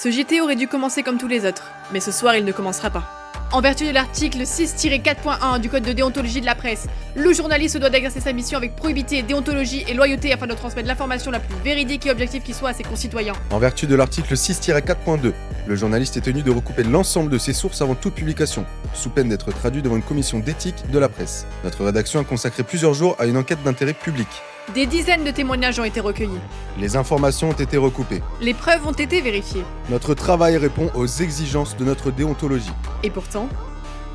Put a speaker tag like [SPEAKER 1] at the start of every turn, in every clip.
[SPEAKER 1] Ce JT aurait dû commencer comme tous les autres, mais ce soir il ne commencera pas. En vertu de l'article 6-4.1 du code de déontologie de la presse, le journaliste doit d'exercer sa mission avec probité, déontologie et loyauté afin de transmettre l'information la plus véridique et objective qui soit à ses concitoyens.
[SPEAKER 2] En vertu de l'article 6-4.2, le journaliste est tenu de recouper l'ensemble de ses sources avant toute publication, sous peine d'être traduit devant une commission d'éthique de la presse. Notre rédaction a consacré plusieurs jours à une enquête d'intérêt public.
[SPEAKER 1] Des dizaines de témoignages ont été recueillis.
[SPEAKER 2] Les informations ont été recoupées.
[SPEAKER 1] Les preuves ont été vérifiées.
[SPEAKER 2] Notre travail répond aux exigences de notre déontologie.
[SPEAKER 1] Et pourtant,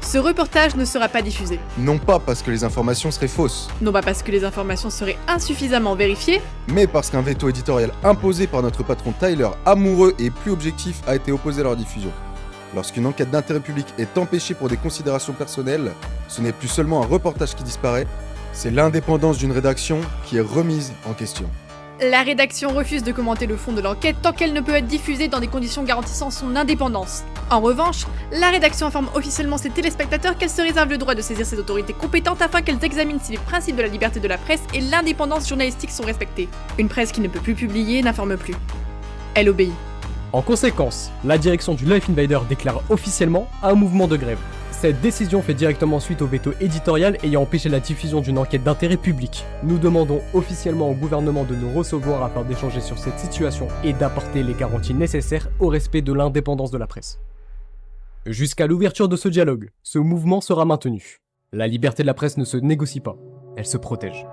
[SPEAKER 1] ce reportage ne sera pas diffusé.
[SPEAKER 2] Non pas parce que les informations seraient fausses,
[SPEAKER 1] Non pas parce que les informations seraient insuffisamment vérifiées,
[SPEAKER 2] mais parce qu'un veto éditorial imposé par notre patron Tyler, amoureux et plus objectif, a été opposé à leur diffusion. Lorsqu'une enquête d'intérêt public est empêchée pour des considérations personnelles, ce n'est plus seulement un reportage qui disparaît, c'est l'indépendance d'une rédaction qui est remise en question.
[SPEAKER 1] la rédaction refuse de commenter le fond de l'enquête tant qu'elle ne peut être diffusée dans des conditions garantissant son indépendance. En revanche, la rédaction informe officiellement ses téléspectateurs qu'elle se réserve le droit de saisir ses autorités compétentes afin qu'elles examinent si les principes de la liberté de la presse et l'indépendance journalistique sont respectés. Une presse qui ne peut plus publier n'informe plus. Elle obéit.
[SPEAKER 3] En conséquence, la direction du Life Invader déclare officiellement un mouvement de grève. Cette décision fait directement suite au veto éditorial ayant empêché la diffusion d'une enquête d'intérêt public. Nous demandons officiellement au gouvernement de nous recevoir afin d'échanger sur cette situation et d'apporter les garanties nécessaires au respect de l'indépendance de la presse. Jusqu'à l'ouverture de ce dialogue, ce mouvement sera maintenu. La liberté de la presse ne se négocie pas, elle se protège.